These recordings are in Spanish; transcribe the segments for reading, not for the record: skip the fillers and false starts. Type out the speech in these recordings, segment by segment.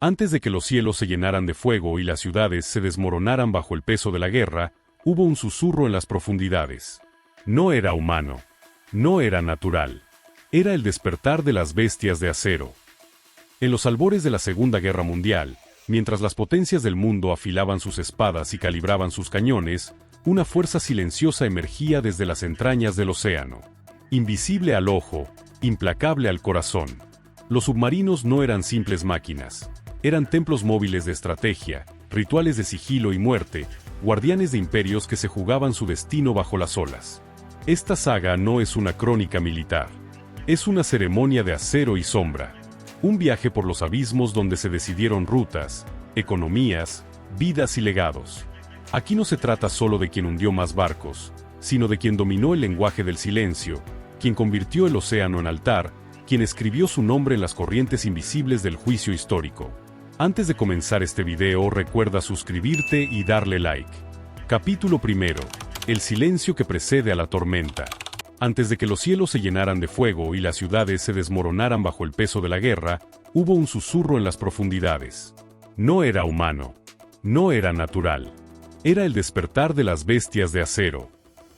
Antes de que los cielos se llenaran de fuego y las ciudades se desmoronaran bajo el peso de la guerra, hubo un susurro en las profundidades. No era humano. No era natural. Era el despertar de las bestias de acero. En los albores de la Segunda Guerra Mundial, mientras las potencias del mundo afilaban sus espadas y calibraban sus cañones, una fuerza silenciosa emergía desde las entrañas del océano. Invisible al ojo, implacable al corazón. Los submarinos no eran simples máquinas. Eran templos móviles de estrategia, rituales de sigilo y muerte, guardianes de imperios que se jugaban su destino bajo las olas. Esta saga no es una crónica militar. Es una ceremonia de acero y sombra. Un viaje por los abismos donde se decidieron rutas, economías, vidas y legados. Aquí no se trata solo de quien hundió más barcos, sino de quien dominó el lenguaje del silencio, quien convirtió el océano en altar, quien escribió su nombre en las corrientes invisibles del juicio histórico. Antes de comenzar este video, recuerda suscribirte y darle like. Capítulo 1. El silencio que precede a la tormenta. Antes de que los cielos se llenaran de fuego y las ciudades se desmoronaran bajo el peso de la guerra, hubo un susurro en las profundidades. No era humano. No era natural. Era el despertar de las bestias de acero.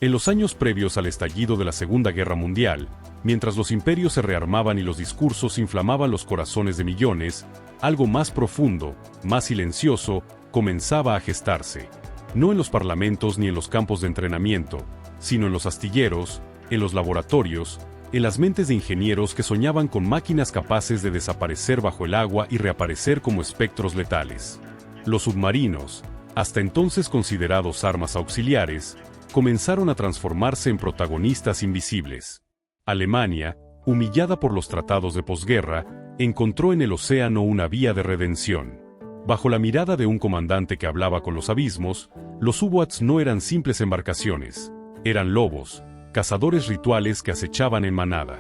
En los años previos al estallido de la Segunda Guerra Mundial, mientras los imperios se rearmaban y los discursos inflamaban los corazones de millones, algo más profundo, más silencioso, comenzaba a gestarse. No en los parlamentos ni en los campos de entrenamiento, sino en los astilleros, en los laboratorios, en las mentes de ingenieros que soñaban con máquinas capaces de desaparecer bajo el agua y reaparecer como espectros letales. Los submarinos, hasta entonces considerados armas auxiliares, comenzaron a transformarse en protagonistas invisibles. Alemania, humillada por los tratados de posguerra, encontró en el océano una vía de redención. Bajo la mirada de un comandante que hablaba con los abismos, los U-Boats no eran simples embarcaciones, eran lobos, cazadores rituales que acechaban en manada.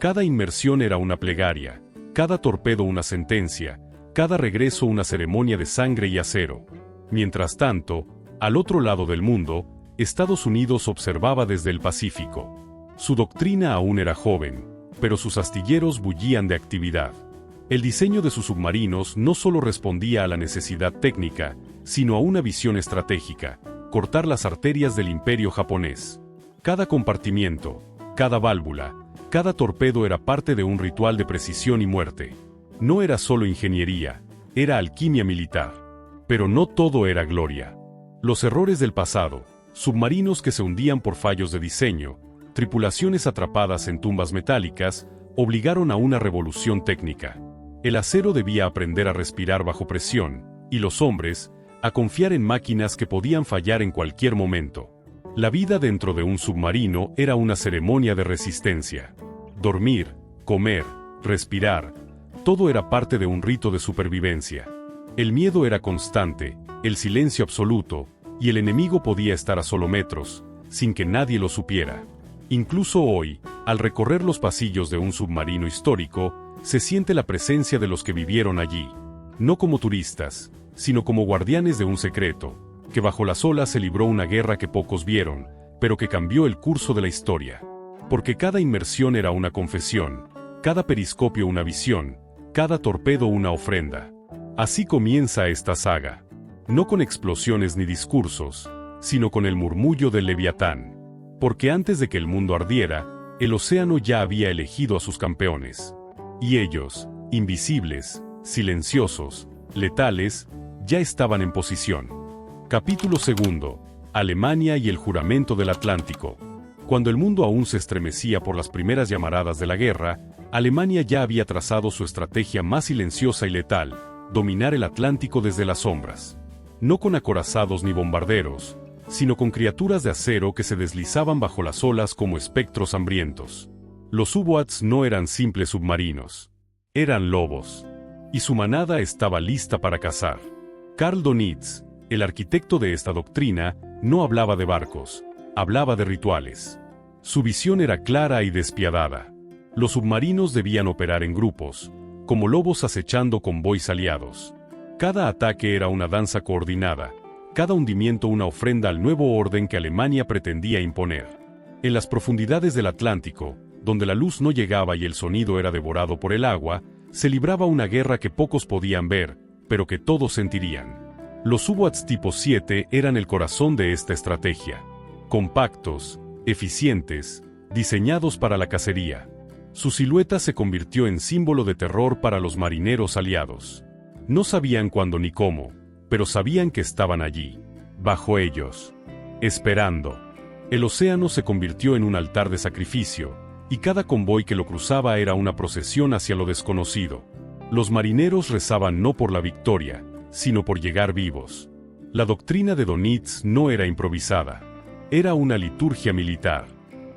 Cada inmersión era una plegaria, cada torpedo una sentencia, cada regreso una ceremonia de sangre y acero. Mientras tanto, al otro lado del mundo, Estados Unidos observaba desde el Pacífico. Su doctrina aún era joven, pero sus astilleros bullían de actividad. El diseño de sus submarinos no solo respondía a la necesidad técnica, sino a una visión estratégica: cortar las arterias del imperio japonés. Cada compartimiento, cada válvula, cada torpedo era parte de un ritual de precisión y muerte. No era solo ingeniería, era alquimia militar. Pero no todo era gloria. Los errores del pasado, submarinos que se hundían por fallos de diseño, tripulaciones atrapadas en tumbas metálicas, obligaron a una revolución técnica. El acero debía aprender a respirar bajo presión, y los hombres, a confiar en máquinas que podían fallar en cualquier momento. La vida dentro de un submarino era una ceremonia de resistencia. Dormir, comer, respirar, todo era parte de un rito de supervivencia. El miedo era constante, el silencio absoluto, y el enemigo podía estar a solo metros, sin que nadie lo supiera. Incluso hoy, al recorrer los pasillos de un submarino histórico, se siente la presencia de los que vivieron allí. No como turistas, sino como guardianes de un secreto, que bajo las olas se libró una guerra que pocos vieron, pero que cambió el curso de la historia. Porque cada inmersión era una confesión, cada periscopio una visión, cada torpedo una ofrenda. Así comienza esta saga. No con explosiones ni discursos, sino con el murmullo del Leviatán. Porque antes de que el mundo ardiera, el océano ya había elegido a sus campeones. Y ellos, invisibles, silenciosos, letales, ya estaban en posición. Capítulo 2. Alemania y el juramento del Atlántico. Cuando el mundo aún se estremecía por las primeras llamaradas de la guerra, Alemania ya había trazado su estrategia más silenciosa y letal: dominar el Atlántico desde las sombras. No con acorazados ni bombarderos, sino con criaturas de acero que se deslizaban bajo las olas como espectros hambrientos. Los U-Boats no eran simples submarinos. Eran lobos. Y su manada estaba lista para cazar. Karl Donitz, el arquitecto de esta doctrina, no hablaba de barcos, hablaba de rituales. Su visión era clara y despiadada. Los submarinos debían operar en grupos, como lobos acechando convoys aliados. Cada ataque era una danza coordinada, cada hundimiento una ofrenda al nuevo orden que Alemania pretendía imponer. En las profundidades del Atlántico, donde la luz no llegaba y el sonido era devorado por el agua, se libraba una guerra que pocos podían ver, pero que todos sentirían. Los U-Boats tipo 7 eran el corazón de esta estrategia. Compactos, eficientes, diseñados para la cacería. Su silueta se convirtió en símbolo de terror para los marineros aliados. No sabían cuándo ni cómo, pero sabían que estaban allí, bajo ellos, esperando. El océano se convirtió en un altar de sacrificio, y cada convoy que lo cruzaba era una procesión hacia lo desconocido. Los marineros rezaban no por la victoria, sino por llegar vivos. La doctrina de Donitz no era improvisada. Era una liturgia militar.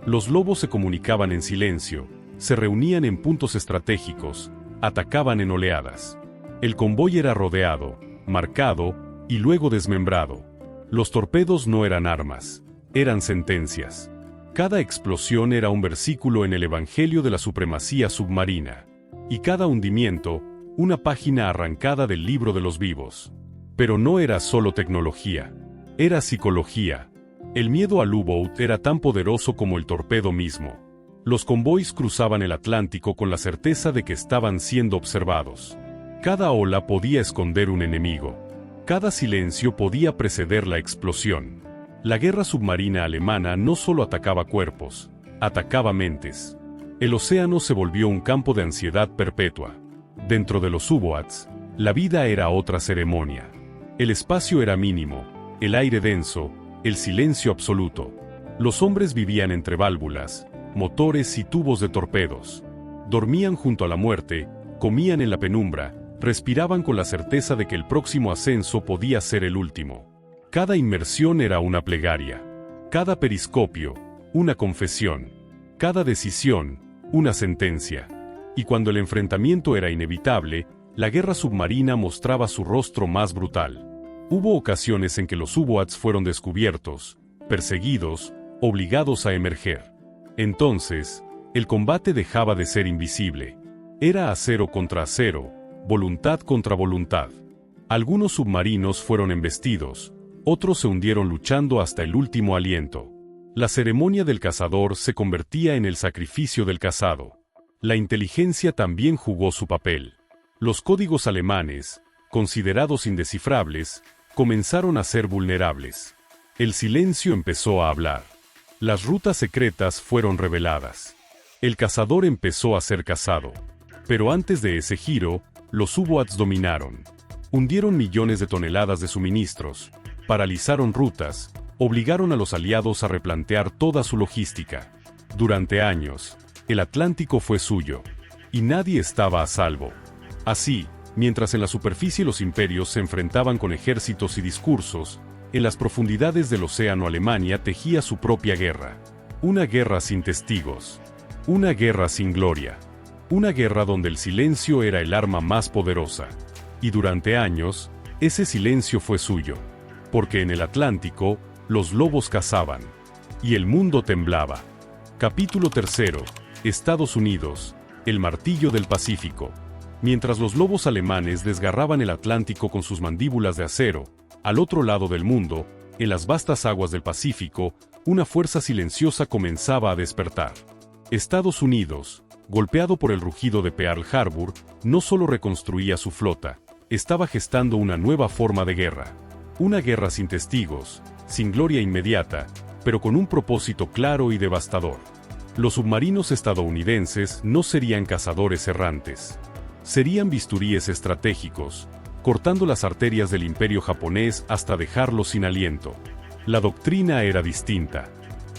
Los lobos se comunicaban en silencio, se reunían en puntos estratégicos, atacaban en oleadas. El convoy era rodeado, marcado y luego desmembrado. Los torpedos no eran armas, eran sentencias. Cada explosión era un versículo en el Evangelio de la supremacía submarina. Y cada hundimiento, una página arrancada del libro de los vivos. Pero no era solo tecnología, era psicología. El miedo al U-Boat era tan poderoso como el torpedo mismo. Los convoys cruzaban el Atlántico con la certeza de que estaban siendo observados. Cada ola podía esconder un enemigo. Cada silencio podía preceder la explosión. La guerra submarina alemana no solo atacaba cuerpos, atacaba mentes. El océano se volvió un campo de ansiedad perpetua. Dentro de los U-Boats, la vida era otra ceremonia. El espacio era mínimo, el aire denso, el silencio absoluto. Los hombres vivían entre válvulas, motores y tubos de torpedos. Dormían junto a la muerte, comían en la penumbra, respiraban con la certeza de que el próximo ascenso podía ser el último. Cada inmersión era una plegaria. Cada periscopio, una confesión. Cada decisión, una sentencia. Y cuando el enfrentamiento era inevitable, la guerra submarina mostraba su rostro más brutal. Hubo ocasiones en que los U-Boats fueron descubiertos, perseguidos, obligados a emerger. Entonces, el combate dejaba de ser invisible. Era acero contra acero, voluntad contra voluntad. Algunos submarinos fueron embestidos, otros se hundieron luchando hasta el último aliento. La ceremonia del cazador se convertía en el sacrificio del cazado. La inteligencia también jugó su papel. Los códigos alemanes, considerados indescifrables, comenzaron a ser vulnerables. El silencio empezó a hablar. Las rutas secretas fueron reveladas. El cazador empezó a ser cazado. Pero antes de ese giro, los U-Boats dominaron. Hundieron millones de toneladas de suministros, paralizaron rutas, obligaron a los aliados a replantear toda su logística. Durante años, el Atlántico fue suyo, y nadie estaba a salvo. Así, mientras en la superficie los imperios se enfrentaban con ejércitos y discursos, en las profundidades del océano Alemania tejía su propia guerra. Una guerra sin testigos. Una guerra sin gloria. Una guerra donde el silencio era el arma más poderosa. Y durante años, ese silencio fue suyo. Porque en el Atlántico, los lobos cazaban. Y el mundo temblaba. Capítulo 3. Estados Unidos, el martillo del Pacífico. Mientras los lobos alemanes desgarraban el Atlántico con sus mandíbulas de acero, al otro lado del mundo, en las vastas aguas del Pacífico, una fuerza silenciosa comenzaba a despertar. Estados Unidos, golpeado por el rugido de Pearl Harbor, no solo reconstruía su flota, estaba gestando una nueva forma de guerra. Una guerra sin testigos, sin gloria inmediata, pero con un propósito claro y devastador. Los submarinos estadounidenses no serían cazadores errantes. Serían bisturíes estratégicos, cortando las arterias del imperio japonés hasta dejarlo sin aliento. La doctrina era distinta.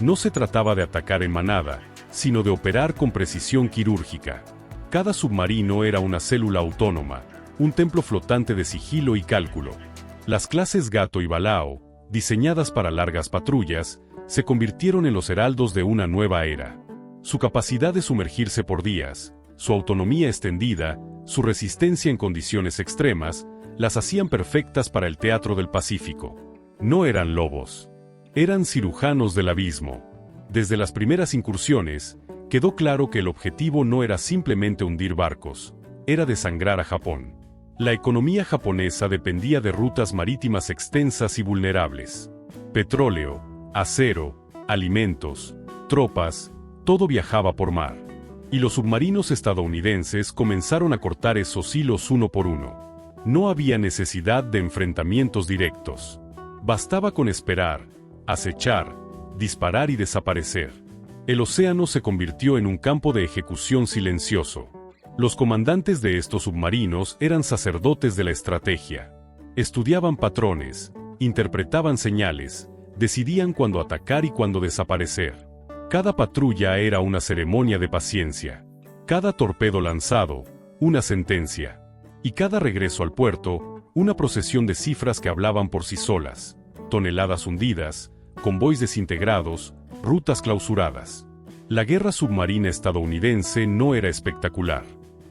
No se trataba de atacar en manada, sino de operar con precisión quirúrgica. Cada submarino era una célula autónoma, un templo flotante de sigilo y cálculo. Las clases Gato y Balao, diseñadas para largas patrullas, se convirtieron en los heraldos de una nueva era. Su capacidad de sumergirse por días, su autonomía extendida, su resistencia en condiciones extremas, las hacían perfectas para el teatro del Pacífico. No eran lobos. Eran cirujanos del abismo. Desde las primeras incursiones, quedó claro que el objetivo no era simplemente hundir barcos, era desangrar a Japón. La economía japonesa dependía de rutas marítimas extensas y vulnerables. Petróleo, acero, alimentos, tropas, todo viajaba por mar. Y los submarinos estadounidenses comenzaron a cortar esos hilos uno por uno. No había necesidad de enfrentamientos directos. Bastaba con esperar, acechar, disparar y desaparecer. El océano se convirtió en un campo de ejecución silencioso. Los comandantes de estos submarinos eran sacerdotes de la estrategia. Estudiaban patrones, interpretaban señales, decidían cuándo atacar y cuándo desaparecer. Cada patrulla era una ceremonia de paciencia. Cada torpedo lanzado, una sentencia. Y cada regreso al puerto, una procesión de cifras que hablaban por sí solas. Toneladas hundidas, convoys desintegrados, rutas clausuradas. La guerra submarina estadounidense no era espectacular.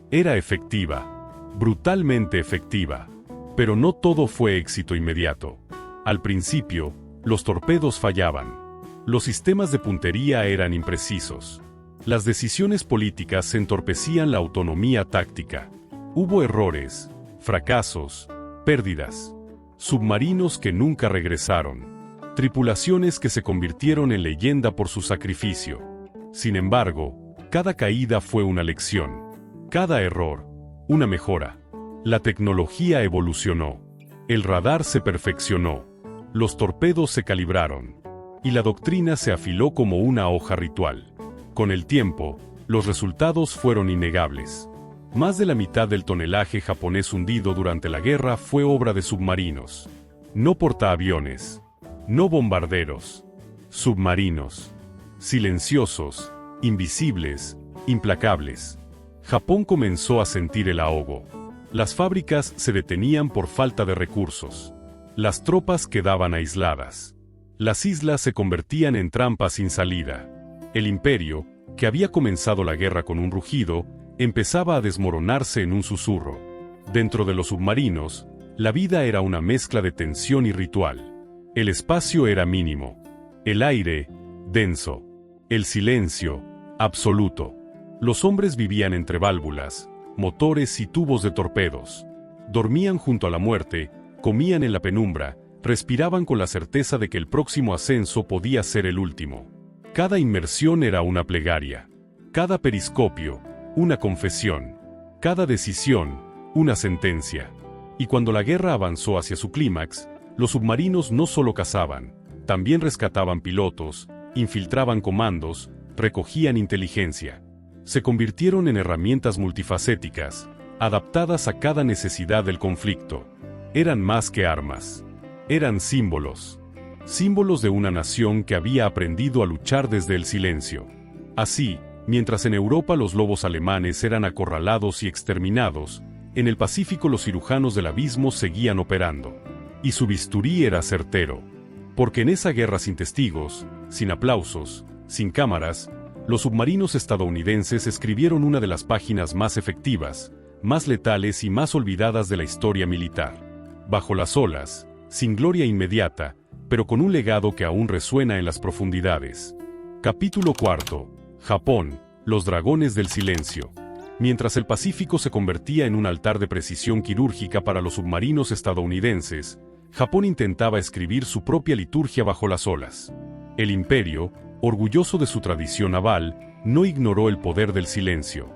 Era efectiva. Brutalmente efectiva. Pero no todo fue éxito inmediato. Al principio, los torpedos fallaban. Los sistemas de puntería eran imprecisos. Las decisiones políticas entorpecían la autonomía táctica. Hubo errores, fracasos, pérdidas. Submarinos que nunca regresaron. Tripulaciones que se convirtieron en leyenda por su sacrificio. Sin embargo, cada caída fue una lección. Cada error, una mejora. La tecnología evolucionó. El radar se perfeccionó. Los torpedos se calibraron. Y la doctrina se afiló como una hoja ritual. Con el tiempo, los resultados fueron innegables. Más de la mitad del tonelaje japonés hundido durante la guerra fue obra de submarinos. No portaaviones. No bombarderos. Submarinos. Silenciosos, invisibles, implacables. Japón comenzó a sentir el ahogo. Las fábricas se detenían por falta de recursos. Las tropas quedaban aisladas. Las islas se convertían en trampas sin salida. El imperio, que había comenzado la guerra con un rugido, empezaba a desmoronarse en un susurro. Dentro de los submarinos, la vida era una mezcla de tensión y ritual. El espacio era mínimo. El aire, denso. El silencio, absoluto. Los hombres vivían entre válvulas, motores y tubos de torpedos. Dormían junto a la muerte, comían en la penumbra, respiraban con la certeza de que el próximo ascenso podía ser el último. Cada inmersión era una plegaria. Cada periscopio, una confesión. Cada decisión, una sentencia. Y cuando la guerra avanzó hacia su clímax, los submarinos no solo cazaban, también rescataban pilotos, infiltraban comandos, recogían inteligencia. Se convirtieron en herramientas multifacéticas, adaptadas a cada necesidad del conflicto. Eran más que armas. Eran símbolos. Símbolos de una nación que había aprendido a luchar desde el silencio. Así, mientras en Europa los lobos alemanes eran acorralados y exterminados, en el Pacífico los cirujanos del abismo seguían operando. Y su bisturí era certero. Porque en esa guerra sin testigos, sin aplausos, sin cámaras, los submarinos estadounidenses escribieron una de las páginas más efectivas, más letales y más olvidadas de la historia militar. Bajo las olas, sin gloria inmediata, pero con un legado que aún resuena en las profundidades. Capítulo 4. Japón, los dragones del silencio. Mientras el Pacífico se convertía en un altar de precisión quirúrgica para los submarinos estadounidenses, Japón intentaba escribir su propia liturgia bajo las olas. El imperio, orgulloso de su tradición naval, no ignoró el poder del silencio.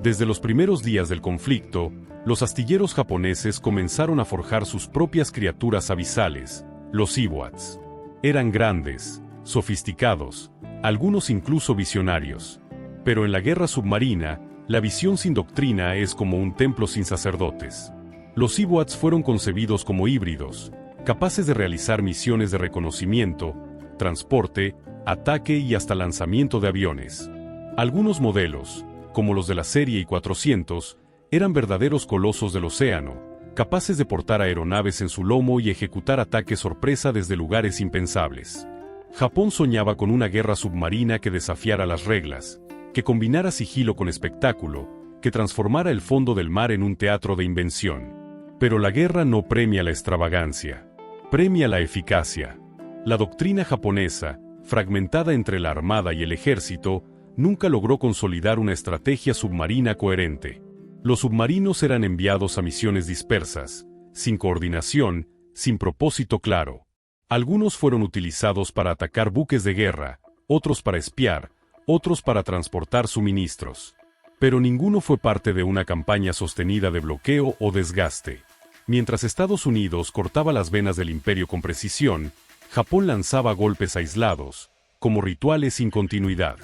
Desde los primeros días del conflicto, los astilleros japoneses comenzaron a forjar sus propias criaturas abisales, los Iwats. Eran grandes, sofisticados, algunos incluso visionarios. Pero en la guerra submarina, la visión sin doctrina es como un templo sin sacerdotes. Los Iwats fueron concebidos como híbridos, capaces de realizar misiones de reconocimiento, transporte, ataque y hasta lanzamiento de aviones. Algunos modelos, como los de la serie I-400, eran verdaderos colosos del océano, capaces de portar aeronaves en su lomo y ejecutar ataques sorpresa desde lugares impensables. Japón soñaba con una guerra submarina que desafiara las reglas, que combinara sigilo con espectáculo, que transformara el fondo del mar en un teatro de invención. Pero la guerra no premia la extravagancia, premia la eficacia. La doctrina japonesa, fragmentada entre la armada y el ejército, nunca logró consolidar una estrategia submarina coherente. Los submarinos eran enviados a misiones dispersas, sin coordinación, sin propósito claro. Algunos fueron utilizados para atacar buques de guerra, otros para espiar, otros para transportar suministros. Pero ninguno fue parte de una campaña sostenida de bloqueo o desgaste. Mientras Estados Unidos cortaba las venas del imperio con precisión, Japón lanzaba golpes aislados, como rituales sin continuidad.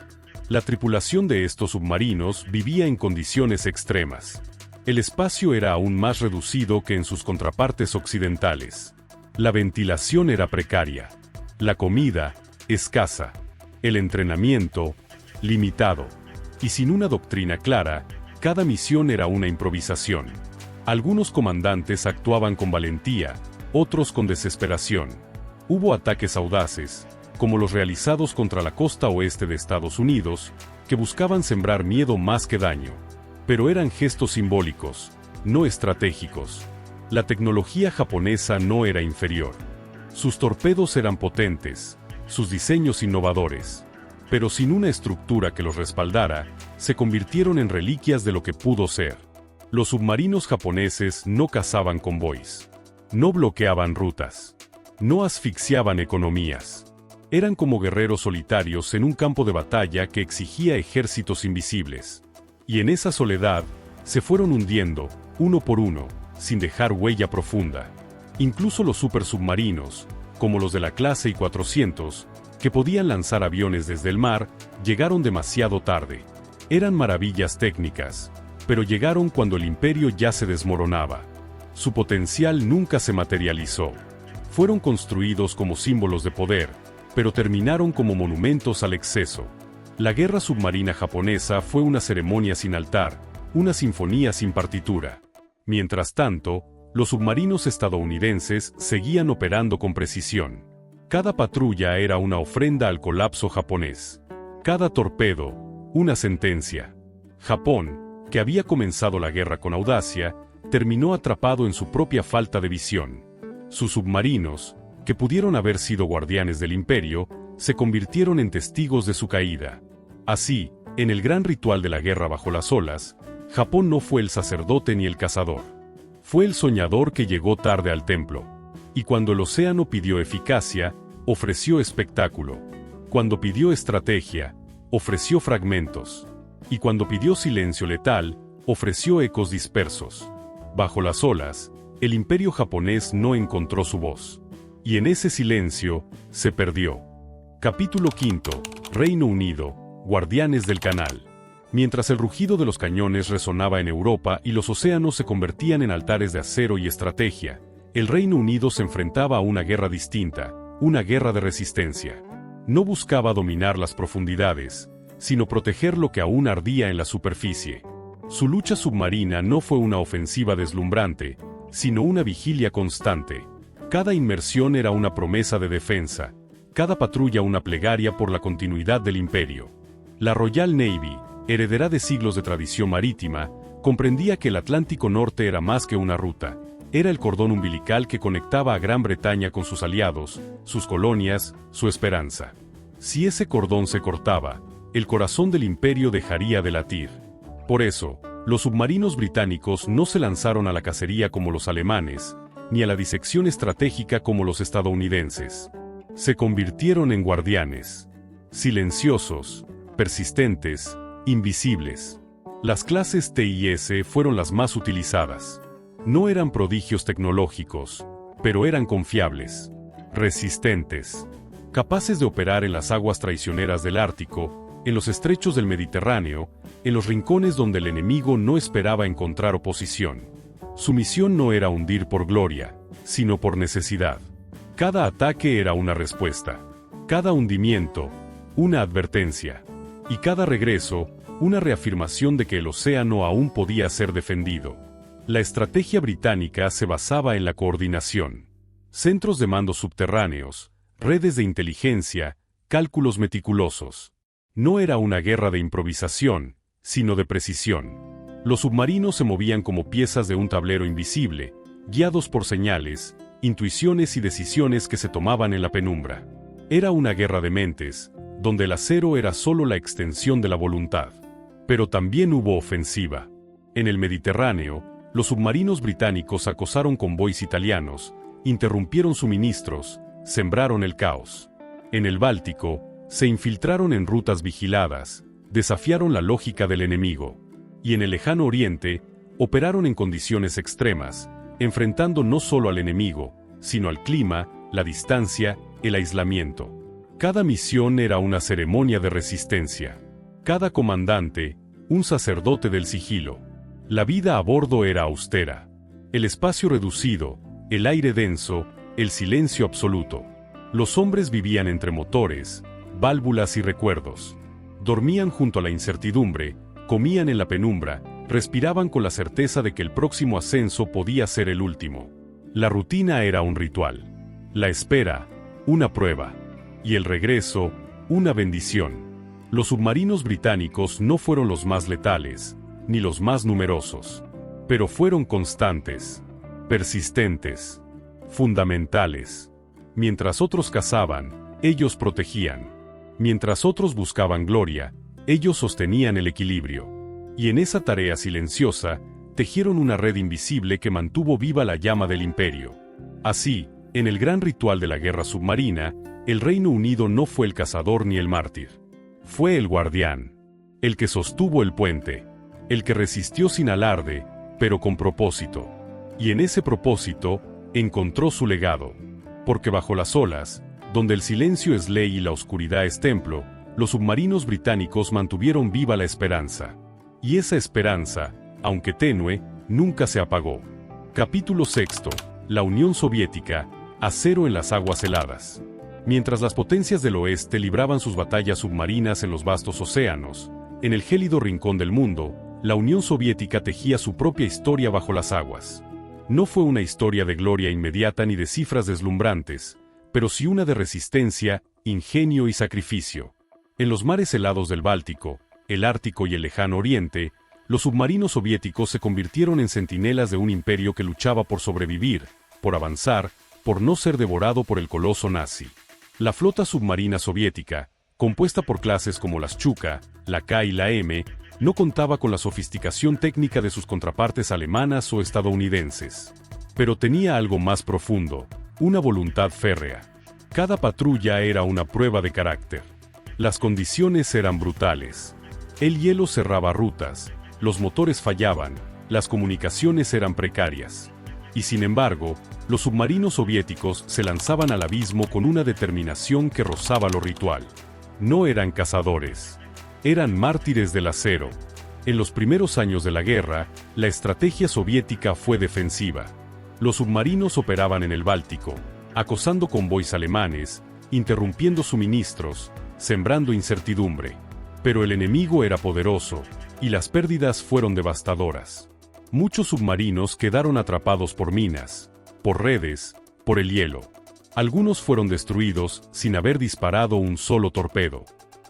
La tripulación de estos submarinos vivía en condiciones extremas. El espacio era aún más reducido que en sus contrapartes occidentales. La ventilación era precaria. La comida, escasa. El entrenamiento, limitado. Y sin una doctrina clara, cada misión era una improvisación. Algunos comandantes actuaban con valentía, otros con desesperación. Hubo ataques audaces, como los realizados contra la costa oeste de Estados Unidos, que buscaban sembrar miedo más que daño. Pero eran gestos simbólicos, no estratégicos. La tecnología japonesa no era inferior. Sus torpedos eran potentes, sus diseños innovadores. Pero sin una estructura que los respaldara, se convirtieron en reliquias de lo que pudo ser. Los submarinos japoneses no cazaban convoys. No bloqueaban rutas. No asfixiaban economías. Eran como guerreros solitarios en un campo de batalla que exigía ejércitos invisibles. Y en esa soledad, se fueron hundiendo, uno por uno, sin dejar huella profunda. Incluso los supersubmarinos, como los de la clase I-400, que podían lanzar aviones desde el mar, llegaron demasiado tarde. Eran maravillas técnicas, pero llegaron cuando el imperio ya se desmoronaba. Su potencial nunca se materializó. Fueron construidos como símbolos de poder, pero terminaron como monumentos al exceso. La guerra submarina japonesa fue una ceremonia sin altar, una sinfonía sin partitura. Mientras tanto, los submarinos estadounidenses seguían operando con precisión. Cada patrulla era una ofrenda al colapso japonés. Cada torpedo, una sentencia. Japón, que había comenzado la guerra con audacia, terminó atrapado en su propia falta de visión. Sus submarinos, que pudieron haber sido guardianes del imperio, se convirtieron en testigos de su caída. Así, en el gran ritual de la guerra bajo las olas, Japón no fue el sacerdote ni el cazador. Fue el soñador que llegó tarde al templo. Y cuando el océano pidió eficacia, ofreció espectáculo. Cuando pidió estrategia, ofreció fragmentos. Y cuando pidió silencio letal, ofreció ecos dispersos. Bajo las olas, el imperio japonés no encontró su voz. Y en ese silencio, se perdió. Capítulo 5. Reino Unido, Guardianes del Canal. Mientras el rugido de los cañones resonaba en Europa y los océanos se convertían en altares de acero y estrategia, el Reino Unido se enfrentaba a una guerra distinta, una guerra de resistencia. No buscaba dominar las profundidades, sino proteger lo que aún ardía en la superficie. Su lucha submarina no fue una ofensiva deslumbrante, sino una vigilia constante. Cada inmersión era una promesa de defensa, cada patrulla una plegaria por la continuidad del imperio. La Royal Navy, heredera de siglos de tradición marítima, comprendía que el Atlántico Norte era más que una ruta. Era el cordón umbilical que conectaba a Gran Bretaña con sus aliados, sus colonias, su esperanza. Si ese cordón se cortaba, el corazón del imperio dejaría de latir. Por eso, los submarinos británicos no se lanzaron a la cacería como los alemanes, ni a la disección estratégica como los estadounidenses. Se convirtieron en guardianes. Silenciosos, persistentes, invisibles. Las clases T y S fueron las más utilizadas. No eran prodigios tecnológicos, pero eran confiables, resistentes, capaces de operar en las aguas traicioneras del Ártico, en los estrechos del Mediterráneo, en los rincones donde el enemigo no esperaba encontrar oposición. Su misión no era hundir por gloria, sino por necesidad. Cada ataque era una respuesta, cada hundimiento, una advertencia, y cada regreso, una reafirmación de que el océano aún podía ser defendido. La estrategia británica se basaba en la coordinación. Centros de mando subterráneos, redes de inteligencia, cálculos meticulosos. No era una guerra de improvisación, sino de precisión. Los submarinos se movían como piezas de un tablero invisible, guiados por señales, intuiciones y decisiones que se tomaban en la penumbra. Era una guerra de mentes, donde el acero era solo la extensión de la voluntad. Pero también hubo ofensiva. En el Mediterráneo, los submarinos británicos acosaron convoys italianos, interrumpieron suministros, sembraron el caos. En el Báltico, se infiltraron en rutas vigiladas, desafiaron la lógica del enemigo. Y en el lejano oriente, operaron en condiciones extremas, enfrentando no solo al enemigo, sino al clima, la distancia, el aislamiento. Cada misión era una ceremonia de resistencia. Cada comandante, un sacerdote del sigilo. La vida a bordo era austera. El espacio reducido, el aire denso, el silencio absoluto. Los hombres vivían entre motores, válvulas y recuerdos. Dormían junto a la incertidumbre, comían en la penumbra, respiraban con la certeza de que el próximo ascenso podía ser el último. La rutina era un ritual. La espera, una prueba. Y el regreso, una bendición. Los submarinos británicos no fueron los más letales, ni los más numerosos. Pero fueron constantes, persistentes, fundamentales. Mientras otros cazaban, ellos protegían. Mientras otros buscaban gloria, ellos sostenían el equilibrio. Y en esa tarea silenciosa, tejieron una red invisible que mantuvo viva la llama del imperio. Así, en el gran ritual de la guerra submarina, el Reino Unido no fue el cazador ni el mártir. Fue el guardián. El que sostuvo el puente. El que resistió sin alarde, pero con propósito. Y en ese propósito, encontró su legado. Porque bajo las olas, donde el silencio es ley y la oscuridad es templo, los submarinos británicos mantuvieron viva la esperanza. Y esa esperanza, aunque tenue, nunca se apagó. Capítulo 6. La Unión Soviética, acero en las aguas heladas. Mientras las potencias del oeste libraban sus batallas submarinas en los vastos océanos, en el gélido rincón del mundo, la Unión Soviética tejía su propia historia bajo las aguas. No fue una historia de gloria inmediata ni de cifras deslumbrantes, pero sí una de resistencia, ingenio y sacrificio. En los mares helados del Báltico, el Ártico y el Lejano Oriente, los submarinos soviéticos se convirtieron en centinelas de un imperio que luchaba por sobrevivir, por avanzar, por no ser devorado por el coloso nazi. La flota submarina soviética, compuesta por clases como las Chuka, la K y la M, no contaba con la sofisticación técnica de sus contrapartes alemanas o estadounidenses. Pero tenía algo más profundo, una voluntad férrea. Cada patrulla era una prueba de carácter. Las condiciones eran brutales. El hielo cerraba rutas, los motores fallaban, las comunicaciones eran precarias. Y sin embargo, los submarinos soviéticos se lanzaban al abismo con una determinación que rozaba lo ritual. No eran cazadores. Eran mártires del acero. En los primeros años de la guerra, la estrategia soviética fue defensiva. Los submarinos operaban en el Báltico, acosando convoys alemanes, interrumpiendo suministros, sembrando incertidumbre. Pero el enemigo era poderoso, y las pérdidas fueron devastadoras. Muchos submarinos quedaron atrapados por minas, por redes, por el hielo. Algunos fueron destruidos sin haber disparado un solo torpedo.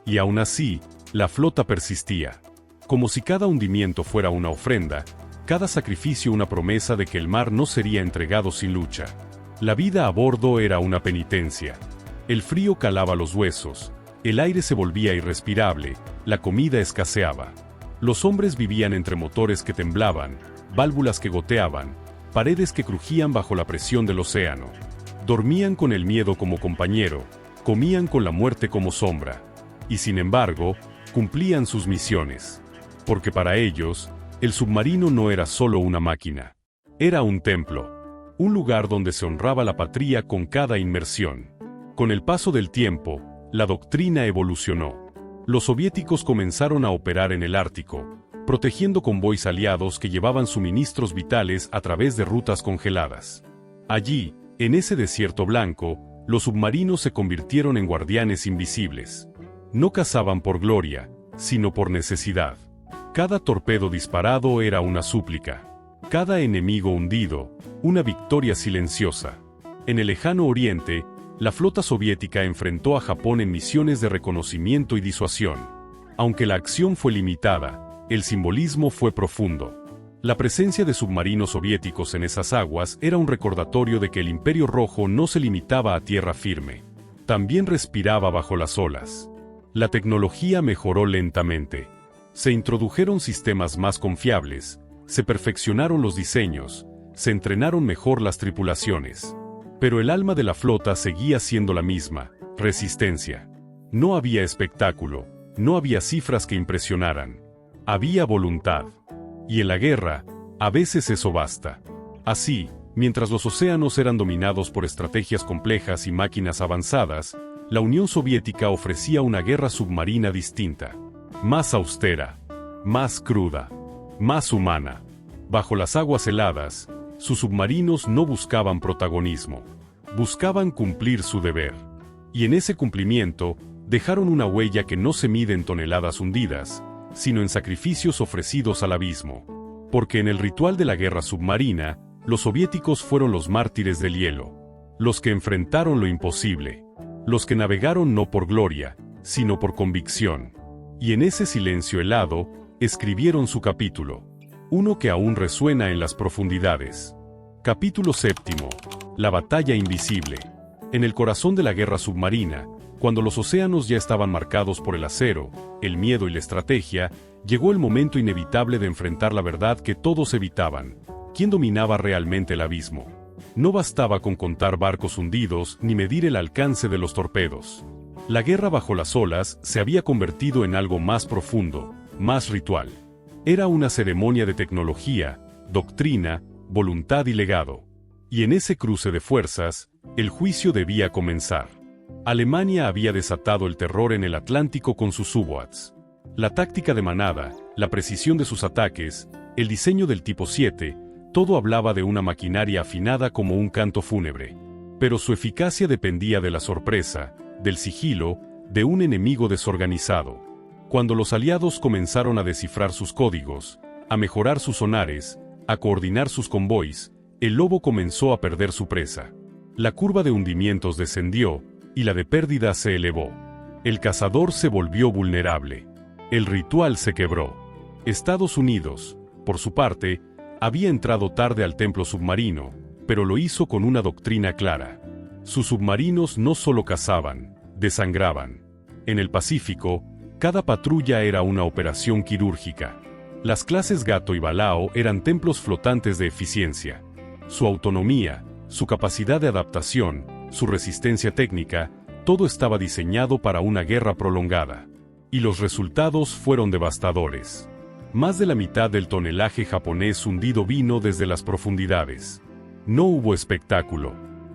Y aún así, la flota persistía. Como si cada hundimiento fuera una ofrenda, cada sacrificio una promesa de que el mar no sería entregado sin lucha. La vida a bordo era una penitencia. El frío calaba los huesos, el aire se volvía irrespirable, la comida escaseaba. Los hombres vivían entre motores que temblaban, válvulas que goteaban, paredes que crujían bajo la presión del océano. Dormían con el miedo como compañero, comían con la muerte como sombra. Y sin embargo, cumplían sus misiones. Porque para ellos, el submarino no era solo una máquina. Era un templo. Un lugar donde se honraba la patria con cada inmersión. Con el paso del tiempo, la doctrina evolucionó. Los soviéticos comenzaron a operar en el Ártico, protegiendo convoys aliados que llevaban suministros vitales a través de rutas congeladas. Allí, en ese desierto blanco, los submarinos se convirtieron en guardianes invisibles. No cazaban por gloria, sino por necesidad. Cada torpedo disparado era una súplica. Cada enemigo hundido, una victoria silenciosa. En el lejano oriente, la flota soviética enfrentó a Japón en misiones de reconocimiento y disuasión. Aunque la acción fue limitada, el simbolismo fue profundo. La presencia de submarinos soviéticos en esas aguas era un recordatorio de que el Imperio Rojo no se limitaba a tierra firme. También respiraba bajo las olas. La tecnología mejoró lentamente. Se introdujeron sistemas más confiables, se perfeccionaron los diseños, se entrenaron mejor las tripulaciones. Pero el alma de la flota seguía siendo la misma: resistencia. No había espectáculo, no había cifras que impresionaran. Había voluntad. Y en la guerra, a veces eso basta. Así, mientras los océanos eran dominados por estrategias complejas y máquinas avanzadas, la Unión Soviética ofrecía una guerra submarina distinta, más austera, más cruda, más humana. Bajo las aguas heladas, sus submarinos no buscaban protagonismo, buscaban cumplir su deber. Y en ese cumplimiento, dejaron una huella que no se mide en toneladas hundidas, sino en sacrificios ofrecidos al abismo. Porque en el ritual de la guerra submarina, los soviéticos fueron los mártires del hielo, los que enfrentaron lo imposible, los que navegaron no por gloria, sino por convicción. Y en ese silencio helado, escribieron su capítulo, uno que aún resuena en las profundidades. Capítulo 7. La batalla invisible. En el corazón de la guerra submarina, cuando los océanos ya estaban marcados por el acero, el miedo y la estrategia, llegó el momento inevitable de enfrentar la verdad que todos evitaban: ¿quién dominaba realmente el abismo? No bastaba con contar barcos hundidos ni medir el alcance de los torpedos. La guerra bajo las olas se había convertido en algo más profundo, más ritual. Era una ceremonia de tecnología, doctrina, voluntad y legado. Y en ese cruce de fuerzas, el juicio debía comenzar. Alemania había desatado el terror en el Atlántico con sus U-Boats. La táctica de manada, la precisión de sus ataques, el diseño del tipo 7, todo hablaba de una maquinaria afinada como un canto fúnebre. Pero su eficacia dependía de la sorpresa, del sigilo, de un enemigo desorganizado. Cuando los aliados comenzaron a descifrar sus códigos, a mejorar sus sonares, a coordinar sus convoys, el lobo comenzó a perder su presa. La curva de hundimientos descendió, y la de pérdida se elevó. El cazador se volvió vulnerable. El ritual se quebró. Estados Unidos, por su parte, había entrado tarde al templo submarino, pero lo hizo con una doctrina clara. Sus submarinos no solo cazaban, desangraban. En el Pacífico, cada patrulla era una operación quirúrgica. Las clases Gato y Balao eran templos flotantes de eficiencia. Su autonomía, su capacidad de adaptación, su resistencia técnica, todo estaba diseñado para una guerra prolongada. Y los resultados fueron devastadores. Más de la mitad del tonelaje japonés hundido vino desde las profundidades. No hubo espectáculo.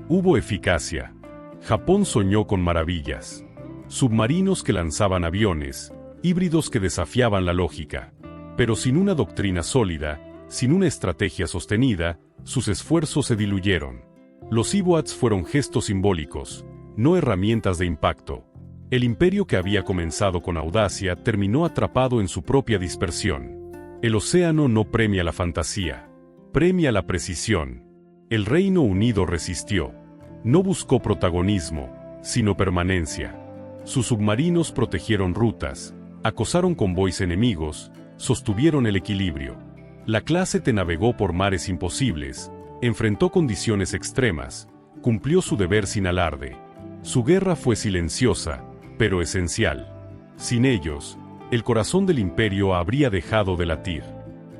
Hubo eficacia. Japón soñó con maravillas. Submarinos que lanzaban aviones, híbridos que desafiaban la lógica. Pero sin una doctrina sólida, sin una estrategia sostenida, sus esfuerzos se diluyeron. Los U-Boats fueron gestos simbólicos, no herramientas de impacto. El imperio que había comenzado con audacia terminó atrapado en su propia dispersión. El océano no premia la fantasía, premia la precisión. El Reino Unido resistió. No buscó protagonismo, sino permanencia. Sus submarinos protegieron rutas, acosaron convoys enemigos, sostuvieron el equilibrio. La clase T navegó por mares imposibles, enfrentó condiciones extremas, cumplió su deber sin alarde. Su guerra fue silenciosa, pero esencial. Sin ellos, el corazón del imperio habría dejado de latir.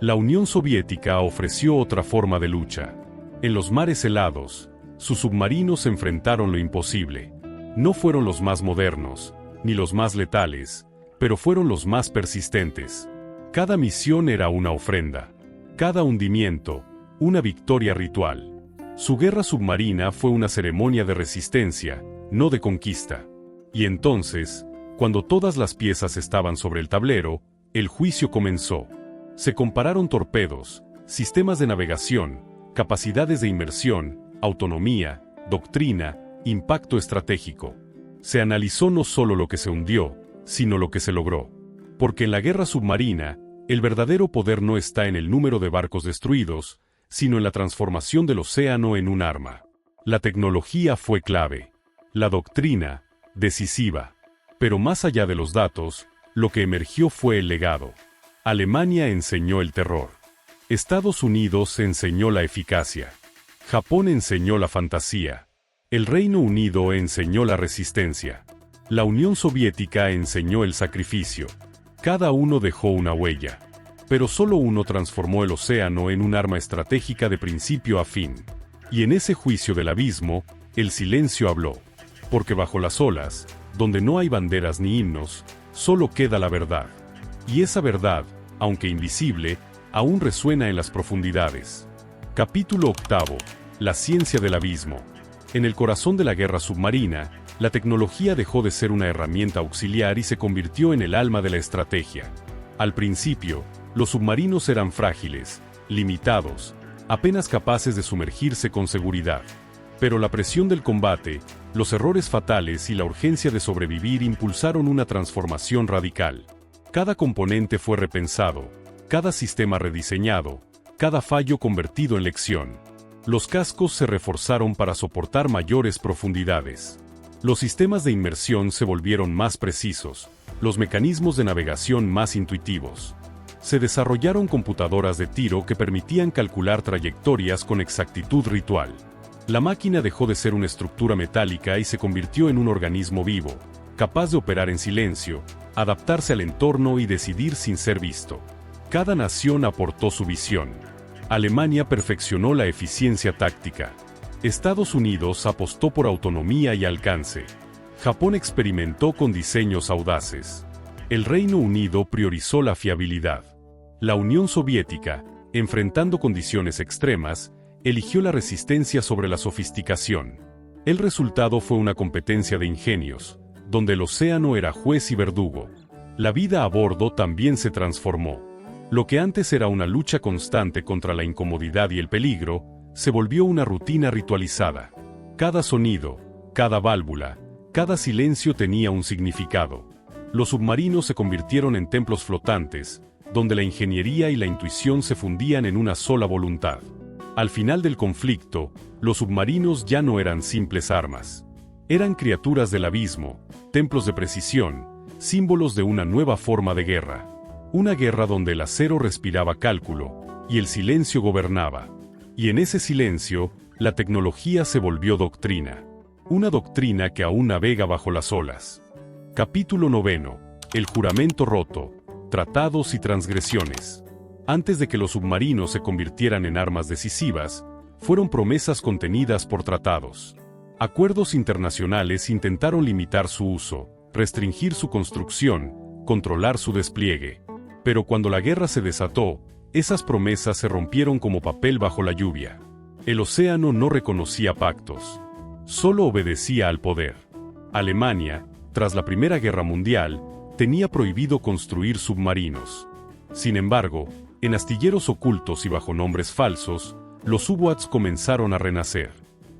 La Unión Soviética ofreció otra forma de lucha. En los mares helados, sus submarinos enfrentaron lo imposible. No fueron los más modernos, ni los más letales, pero fueron los más persistentes. Cada misión era una ofrenda. Cada hundimiento, una victoria ritual. Su guerra submarina fue una ceremonia de resistencia, no de conquista. Y entonces, cuando todas las piezas estaban sobre el tablero, el juicio comenzó. Se compararon torpedos, sistemas de navegación, capacidades de inmersión, autonomía, doctrina, impacto estratégico. Se analizó no solo lo que se hundió, sino lo que se logró. Porque en la guerra submarina, el verdadero poder no está en el número de barcos destruidos, sino en la transformación del océano en un arma. La tecnología fue clave. La doctrina, decisiva. Pero más allá de los datos, lo que emergió fue el legado. Alemania enseñó el terror. Estados Unidos enseñó la eficacia. Japón enseñó la fantasía. El Reino Unido enseñó la resistencia. La Unión Soviética enseñó el sacrificio. Cada uno dejó una huella. Pero solo uno transformó el océano en un arma estratégica de principio a fin. Y en ese juicio del abismo, el silencio habló. Porque bajo las olas, donde no hay banderas ni himnos, solo queda la verdad. Y esa verdad, aunque invisible, aún resuena en las profundidades. Capítulo 8. La ciencia del abismo. En el corazón de la guerra submarina, la tecnología dejó de ser una herramienta auxiliar y se convirtió en el alma de la estrategia. Al principio, los submarinos eran frágiles, limitados, apenas capaces de sumergirse con seguridad. Pero la presión del combate, los errores fatales y la urgencia de sobrevivir impulsaron una transformación radical. Cada componente fue repensado, cada sistema rediseñado, cada fallo convertido en lección. Los cascos se reforzaron para soportar mayores profundidades. Los sistemas de inmersión se volvieron más precisos, los mecanismos de navegación más intuitivos. Se desarrollaron computadoras de tiro que permitían calcular trayectorias con exactitud ritual. La máquina dejó de ser una estructura metálica y se convirtió en un organismo vivo, capaz de operar en silencio, adaptarse al entorno y decidir sin ser visto. Cada nación aportó su visión. Alemania perfeccionó la eficiencia táctica. Estados Unidos apostó por autonomía y alcance. Japón experimentó con diseños audaces. El Reino Unido priorizó la fiabilidad. La Unión Soviética, enfrentando condiciones extremas, eligió la resistencia sobre la sofisticación. El resultado fue una competencia de ingenios, donde el océano era juez y verdugo. La vida a bordo también se transformó. Lo que antes era una lucha constante contra la incomodidad y el peligro, se volvió una rutina ritualizada. Cada sonido, cada válvula, cada silencio tenía un significado. Los submarinos se convirtieron en templos flotantes, donde la ingeniería y la intuición se fundían en una sola voluntad. Al final del conflicto, los submarinos ya no eran simples armas. Eran criaturas del abismo, templos de precisión, símbolos de una nueva forma de guerra. Una guerra donde el acero respiraba cálculo, y el silencio gobernaba. Y en ese silencio, la tecnología se volvió doctrina. Una doctrina que aún navega bajo las olas. Capítulo 9. El juramento roto, tratados y transgresiones. Antes de que los submarinos se convirtieran en armas decisivas, fueron promesas contenidas por tratados. Acuerdos internacionales intentaron limitar su uso, restringir su construcción, controlar su despliegue. Pero cuando la guerra se desató, esas promesas se rompieron como papel bajo la lluvia. El océano no reconocía pactos. Solo obedecía al poder. Alemania, tras la Primera Guerra Mundial, tenía prohibido construir submarinos. Sin embargo, en astilleros ocultos y bajo nombres falsos, los U-Boats comenzaron a renacer.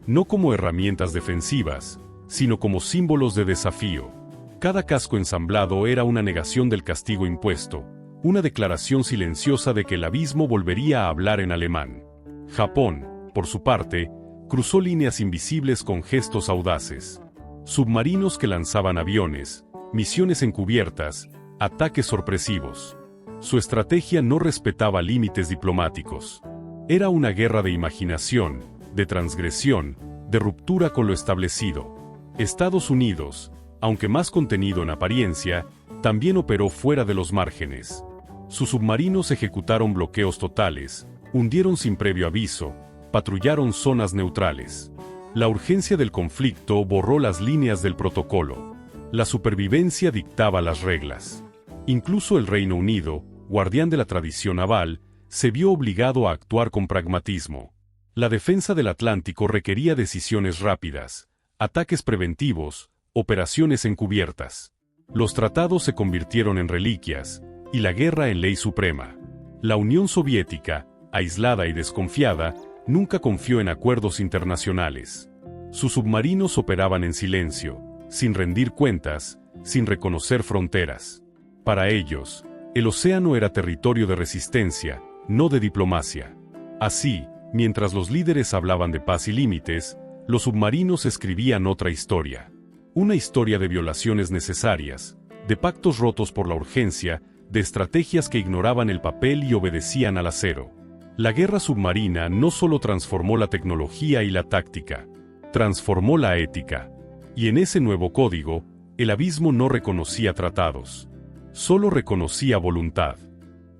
No como herramientas defensivas, sino como símbolos de desafío. Cada casco ensamblado era una negación del castigo impuesto, una declaración silenciosa de que el abismo volvería a hablar en alemán. Japón, por su parte, cruzó líneas invisibles con gestos audaces. Submarinos que lanzaban aviones, misiones encubiertas, ataques sorpresivos. Su estrategia no respetaba límites diplomáticos. Era una guerra de imaginación, de transgresión, de ruptura con lo establecido. Estados Unidos, aunque más contenido en apariencia, también operó fuera de los márgenes. Sus submarinos ejecutaron bloqueos totales, hundieron sin previo aviso, patrullaron zonas neutrales. La urgencia del conflicto borró las líneas del protocolo. La supervivencia dictaba las reglas. Incluso el Reino Unido, guardián de la tradición naval, se vio obligado a actuar con pragmatismo. La defensa del Atlántico requería decisiones rápidas, ataques preventivos, operaciones encubiertas. Los tratados se convirtieron en reliquias, y la guerra en ley suprema. La Unión Soviética, aislada y desconfiada, nunca confió en acuerdos internacionales. Sus submarinos operaban en silencio, sin rendir cuentas, sin reconocer fronteras. Para ellos, el océano era territorio de resistencia, no de diplomacia. Así, mientras los líderes hablaban de paz y límites, los submarinos escribían otra historia. Una historia de violaciones necesarias, de pactos rotos por la urgencia, de estrategias que ignoraban el papel y obedecían al acero. La guerra submarina no solo transformó la tecnología y la táctica, transformó la ética. Y en ese nuevo código, el abismo no reconocía tratados. Solo reconocía voluntad.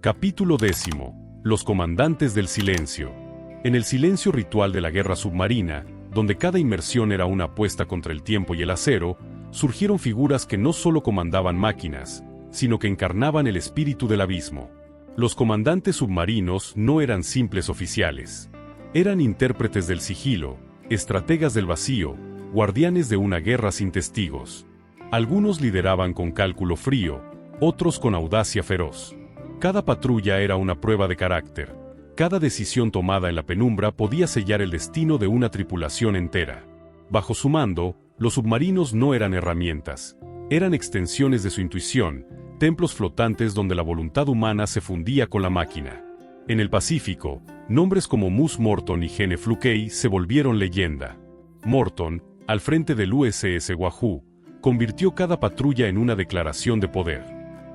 Capítulo 10. Los comandantes del silencio. En el silencio ritual de la guerra submarina, donde cada inmersión era una apuesta contra el tiempo y el acero, surgieron figuras que no solo comandaban máquinas, sino que encarnaban el espíritu del abismo. Los comandantes submarinos no eran simples oficiales. Eran intérpretes del sigilo, estrategas del vacío, guardianes de una guerra sin testigos. Algunos lideraban con cálculo frío, otros con audacia feroz. Cada patrulla era una prueba de carácter. Cada decisión tomada en la penumbra podía sellar el destino de una tripulación entera. Bajo su mando, los submarinos no eran herramientas. Eran extensiones de su intuición, templos flotantes donde la voluntad humana se fundía con la máquina. En el Pacífico, nombres como Moose Morton y Gene Fluckey se volvieron leyenda. Morton, al frente del USS Wahoo, convirtió cada patrulla en una declaración de poder.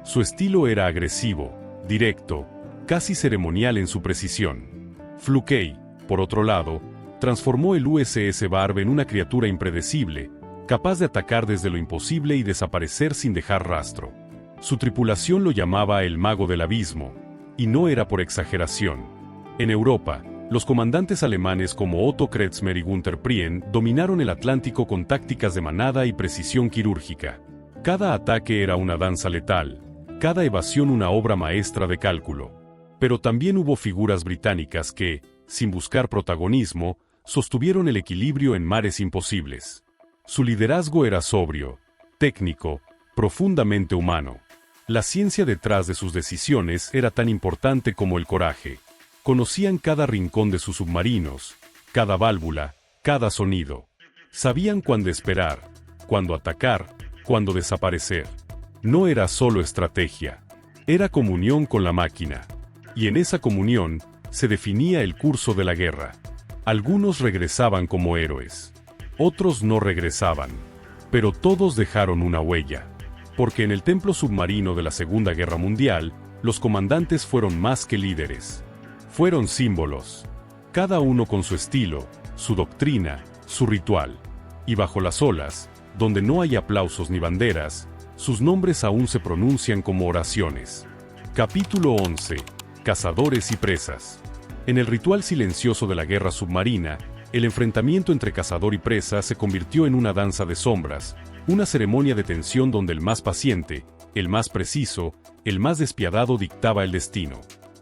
Su estilo era agresivo, directo, casi ceremonial en su precisión. Fluckey, por otro lado, transformó el USS Barb en una criatura impredecible, capaz de atacar desde lo imposible y desaparecer sin dejar rastro. Su tripulación lo llamaba el mago del abismo, y no era por exageración. En Europa, los comandantes alemanes como Otto Kretzmer y Günther Prien dominaron el Atlántico con tácticas de manada y precisión quirúrgica. Cada ataque era una danza letal, cada evasión una obra maestra de cálculo. Pero también hubo figuras británicas que, sin buscar protagonismo, sostuvieron el equilibrio en mares imposibles. Su liderazgo era sobrio, técnico, profundamente humano. La ciencia detrás de sus decisiones era tan importante como el coraje. Conocían cada rincón de sus submarinos, cada válvula, cada sonido. Sabían cuándo esperar, cuándo atacar, cuándo desaparecer. No era solo estrategia, era comunión con la máquina. Y en esa comunión se definía el curso de la guerra. Algunos regresaban como héroes, otros no regresaban, pero todos dejaron una huella. Porque en el templo submarino de la Segunda Guerra Mundial, los comandantes fueron más que líderes. Fueron símbolos, cada uno con su estilo, su doctrina, su ritual. Y bajo las olas, donde no hay aplausos ni banderas, sus nombres aún se pronuncian como oraciones. Capítulo 11. Cazadores y presas. En el ritual silencioso de la guerra submarina, el enfrentamiento entre cazador y presa se convirtió en una danza de sombras, una ceremonia de tensión donde el más paciente, el más preciso, el más despiadado dictaba el destino.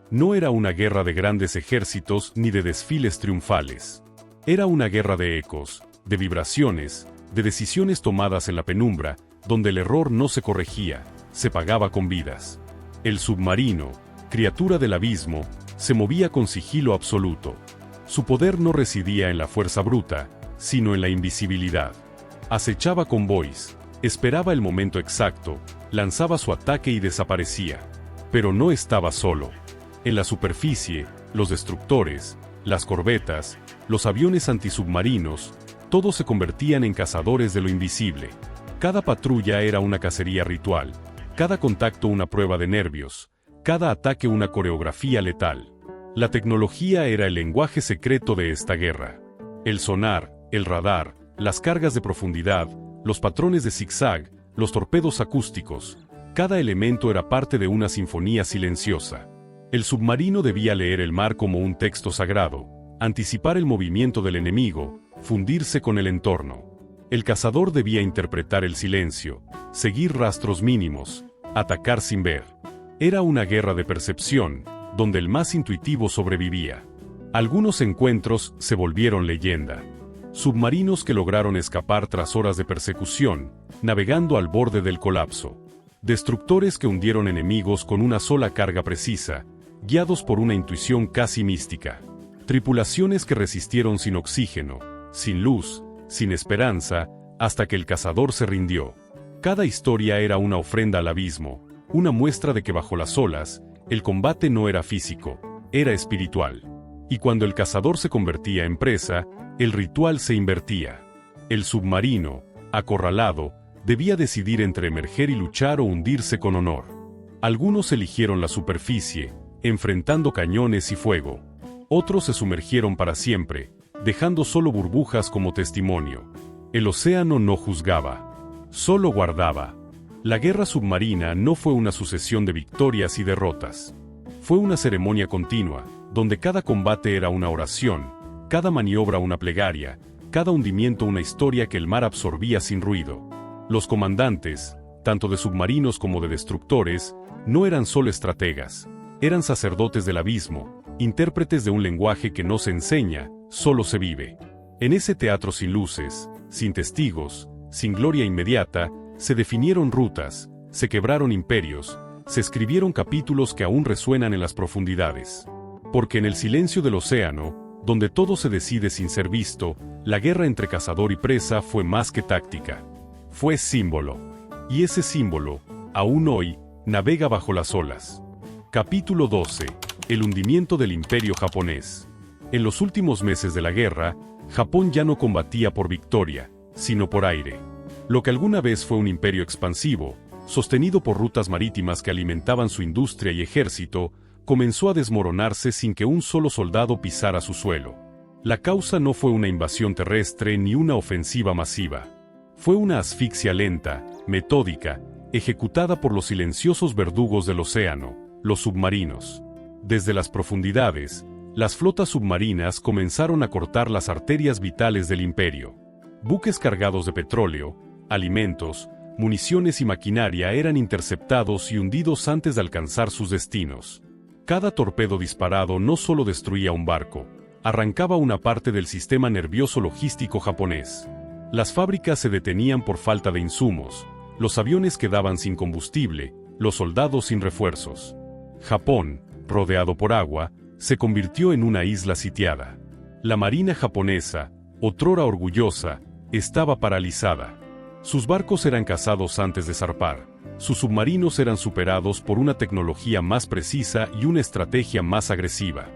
No era una guerra de grandes ejércitos ni de desfiles triunfales. Era una guerra de ecos, de vibraciones, de decisiones tomadas en la penumbra, donde el error no se corregía, se pagaba con vidas. El submarino, criatura del abismo, se movía con sigilo absoluto. Su poder no residía en la fuerza bruta, sino en la invisibilidad. Acechaba convoys, esperaba el momento exacto, lanzaba su ataque y desaparecía. Pero no estaba solo. En la superficie, los destructores, las corbetas, los aviones antisubmarinos, todos se convertían en cazadores de lo invisible. Cada patrulla era una cacería ritual, cada contacto una prueba de nervios, cada ataque una coreografía letal. La tecnología era el lenguaje secreto de esta guerra. El sonar, el radar, las cargas de profundidad, los patrones de zigzag, los torpedos acústicos, cada elemento era parte de una sinfonía silenciosa. El submarino debía leer el mar como un texto sagrado, anticipar el movimiento del enemigo, fundirse con el entorno. El cazador debía interpretar el silencio, seguir rastros mínimos, atacar sin ver. Era una guerra de percepción, donde el más intuitivo sobrevivía. Algunos encuentros se volvieron leyenda. Submarinos que lograron escapar tras horas de persecución, navegando al borde del colapso. Destructores que hundieron enemigos con una sola carga precisa, guiados por una intuición casi mística. Tripulaciones que resistieron sin oxígeno, sin luz, sin esperanza, hasta que el cazador se rindió. Cada historia era una ofrenda al abismo, una muestra de que bajo las olas, el combate no era físico, era espiritual. Y cuando el cazador se convertía en presa, el ritual se invertía. El submarino, acorralado, debía decidir entre emerger y luchar o hundirse con honor. Algunos eligieron la superficie, enfrentando cañones y fuego. Otros se sumergieron para siempre, dejando solo burbujas como testimonio. El océano no juzgaba, solo guardaba. La guerra submarina no fue una sucesión de victorias y derrotas. Fue una ceremonia continua, donde cada combate era una oración, cada maniobra una plegaria, cada hundimiento una historia que el mar absorbía sin ruido. Los comandantes, tanto de submarinos como de destructores, no eran solo estrategas, eran sacerdotes del abismo, intérpretes de un lenguaje que no se enseña, solo se vive. En ese teatro sin luces, sin testigos, sin gloria inmediata, se definieron rutas, se quebraron imperios, se escribieron capítulos que aún resuenan en las profundidades. Porque en el silencio del océano, donde todo se decide sin ser visto, la guerra entre cazador y presa fue más que táctica. Fue símbolo. Y ese símbolo, aún hoy, navega bajo las olas. Capítulo 12. El hundimiento del imperio japonés. En los últimos meses de la guerra, Japón ya no combatía por victoria, sino por aire. Lo que alguna vez fue un imperio expansivo, sostenido por rutas marítimas que alimentaban su industria y ejército, comenzó a desmoronarse sin que un solo soldado pisara su suelo. La causa no fue una invasión terrestre ni una ofensiva masiva. Fue una asfixia lenta, metódica, ejecutada por los silenciosos verdugos del océano, los submarinos. Desde las profundidades, las flotas submarinas comenzaron a cortar las arterias vitales del imperio. Buques cargados de petróleo, alimentos, municiones y maquinaria eran interceptados y hundidos antes de alcanzar sus destinos. Cada torpedo disparado no solo destruía un barco, arrancaba una parte del sistema nervioso logístico japonés. Las fábricas se detenían por falta de insumos, los aviones quedaban sin combustible, los soldados sin refuerzos. Japón, rodeado por agua, se convirtió en una isla sitiada. La marina japonesa, otrora orgullosa, estaba paralizada. Sus barcos eran cazados antes de zarpar. Sus submarinos eran superados por una tecnología más precisa y una estrategia más agresiva.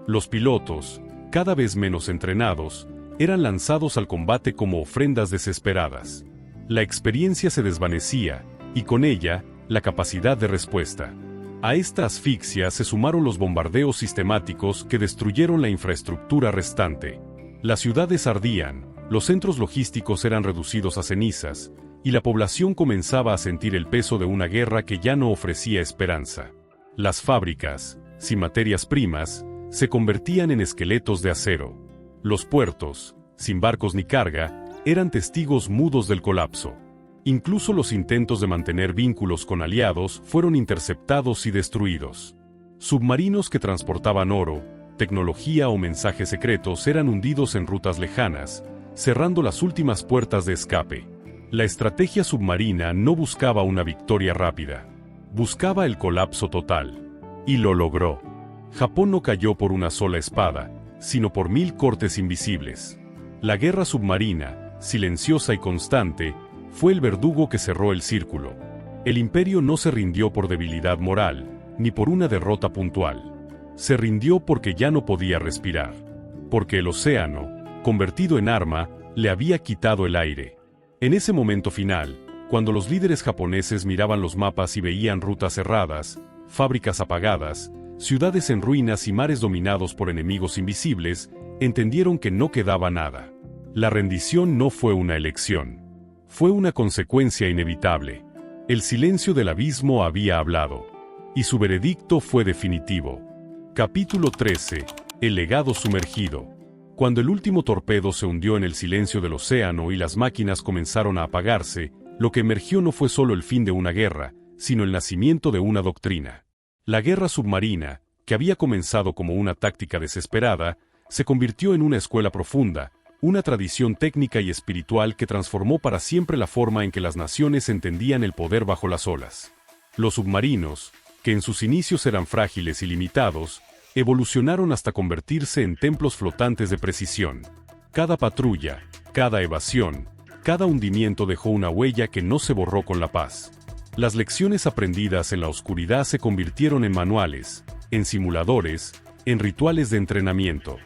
Los pilotos, cada vez menos entrenados, eran lanzados al combate como ofrendas desesperadas. La experiencia se desvanecía, y con ella, la capacidad de respuesta. A esta asfixia se sumaron los bombardeos sistemáticos que destruyeron la infraestructura restante. Las ciudades ardían, los centros logísticos eran reducidos a cenizas, y la población comenzaba a sentir el peso de una guerra que ya no ofrecía esperanza. Las fábricas, sin materias primas, se convertían en esqueletos de acero. Los puertos, sin barcos ni carga, eran testigos mudos del colapso. Incluso los intentos de mantener vínculos con aliados fueron interceptados y destruidos. Submarinos que transportaban oro, tecnología o mensajes secretos eran hundidos en rutas lejanas, cerrando las últimas puertas de escape. La estrategia submarina no buscaba una victoria rápida, buscaba el colapso total. Y lo logró. Japón no cayó por una sola espada, sino por 1000 cortes invisibles. La guerra submarina, silenciosa y constante, fue el verdugo que cerró el círculo. El imperio no se rindió por debilidad moral, ni por una derrota puntual. Se rindió porque ya no podía respirar. Porque el océano, convertido en arma, le había quitado el aire. En ese momento final, cuando los líderes japoneses miraban los mapas y veían rutas cerradas, fábricas apagadas, ciudades en ruinas y mares dominados por enemigos invisibles, entendieron que no quedaba nada. La rendición no fue una elección. Fue una consecuencia inevitable. El silencio del abismo había hablado. Y su veredicto fue definitivo. Capítulo 13. El legado sumergido. Cuando el último torpedo se hundió en el silencio del océano y las máquinas comenzaron a apagarse, lo que emergió no fue solo el fin de una guerra, sino el nacimiento de una doctrina. La guerra submarina, que había comenzado como una táctica desesperada, se convirtió en una escuela profunda, una tradición técnica y espiritual que transformó para siempre la forma en que las naciones entendían el poder bajo las olas. Los submarinos, que en sus inicios eran frágiles y limitados, evolucionaron hasta convertirse en templos flotantes de precisión. Cada patrulla, cada evasión, cada hundimiento dejó una huella que no se borró con la paz. Las lecciones aprendidas en la oscuridad se convirtieron en manuales, en simuladores, en rituales de entrenamiento.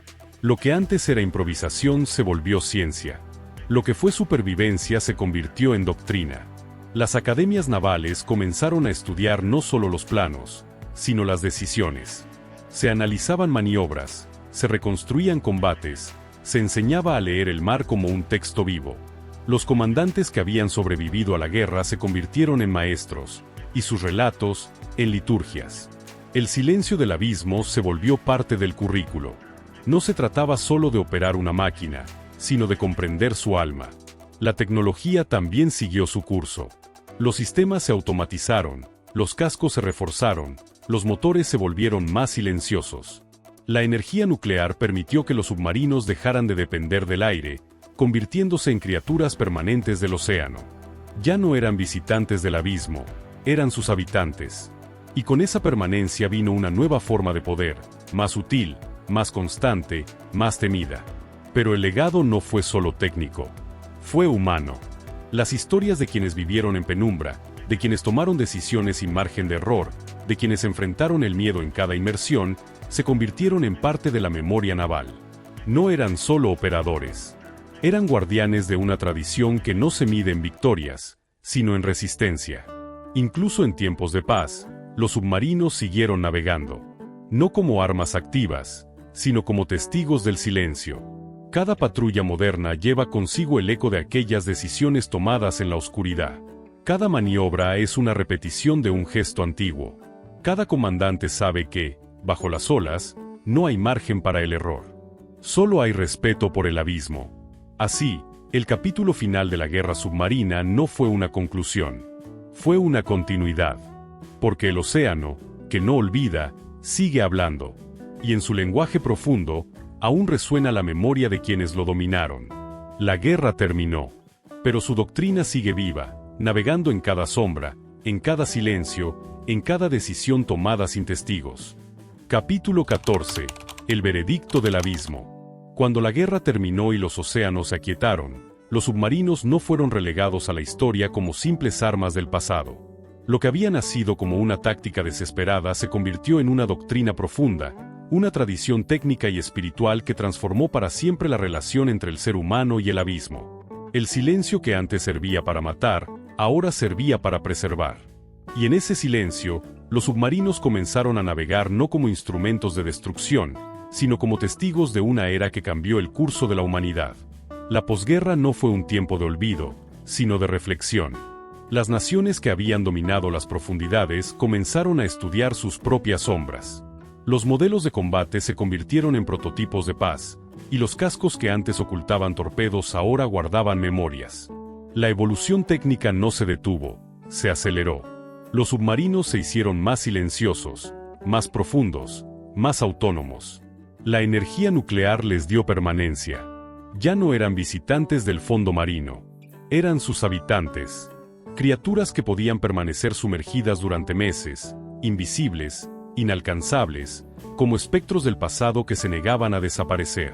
Lo que antes era improvisación se volvió ciencia. Lo que fue supervivencia se convirtió en doctrina. Las academias navales comenzaron a estudiar no solo los planos, sino las decisiones. Se analizaban maniobras, se reconstruían combates, se enseñaba a leer el mar como un texto vivo. Los comandantes que habían sobrevivido a la guerra se convirtieron en maestros, y sus relatos, en liturgias. El silencio del abismo se volvió parte del currículo. No se trataba solo de operar una máquina, sino de comprender su alma. La tecnología también siguió su curso. Los sistemas se automatizaron, los cascos se reforzaron, los motores se volvieron más silenciosos. La energía nuclear permitió que los submarinos dejaran de depender del aire, convirtiéndose en criaturas permanentes del océano. Ya no eran visitantes del abismo, eran sus habitantes. Y con esa permanencia vino una nueva forma de poder, más sutil, más constante, más temida. Pero el legado no fue solo técnico, fue humano. Las historias de quienes vivieron en penumbra, de quienes tomaron decisiones sin margen de error, de quienes enfrentaron el miedo en cada inmersión, se convirtieron en parte de la memoria naval. No eran solo operadores. Eran guardianes de una tradición que no se mide en victorias, sino en resistencia. Incluso en tiempos de paz, los submarinos siguieron navegando. No como armas activas, sino como testigos del silencio. Cada patrulla moderna lleva consigo el eco de aquellas decisiones tomadas en la oscuridad. Cada maniobra es una repetición de un gesto antiguo. Cada comandante sabe que, bajo las olas, no hay margen para el error. Solo hay respeto por el abismo. Así, el capítulo final de la guerra submarina no fue una conclusión. Fue una continuidad. Porque el océano, que no olvida, sigue hablando. Y en su lenguaje profundo, aún resuena la memoria de quienes lo dominaron. La guerra terminó. Pero su doctrina sigue viva, navegando en cada sombra, en cada silencio, en cada decisión tomada sin testigos. Capítulo 14. El veredicto del abismo. Cuando la guerra terminó y los océanos se aquietaron, los submarinos no fueron relegados a la historia como simples armas del pasado. Lo que había nacido como una táctica desesperada se convirtió en una doctrina profunda, una tradición técnica y espiritual que transformó para siempre la relación entre el ser humano y el abismo. El silencio que antes servía para matar, ahora servía para preservar. Y en ese silencio, los submarinos comenzaron a navegar no como instrumentos de destrucción, sino como testigos de una era que cambió el curso de la humanidad. La posguerra no fue un tiempo de olvido, sino de reflexión. Las naciones que habían dominado las profundidades comenzaron a estudiar sus propias sombras. Los modelos de combate se convirtieron en prototipos de paz, y los cascos que antes ocultaban torpedos ahora guardaban memorias. La evolución técnica no se detuvo, se aceleró. Los submarinos se hicieron más silenciosos, más profundos, más autónomos. La energía nuclear les dio permanencia. Ya no eran visitantes del fondo marino. Eran sus habitantes. Criaturas que podían permanecer sumergidas durante meses, invisibles, inalcanzables, como espectros del pasado que se negaban a desaparecer.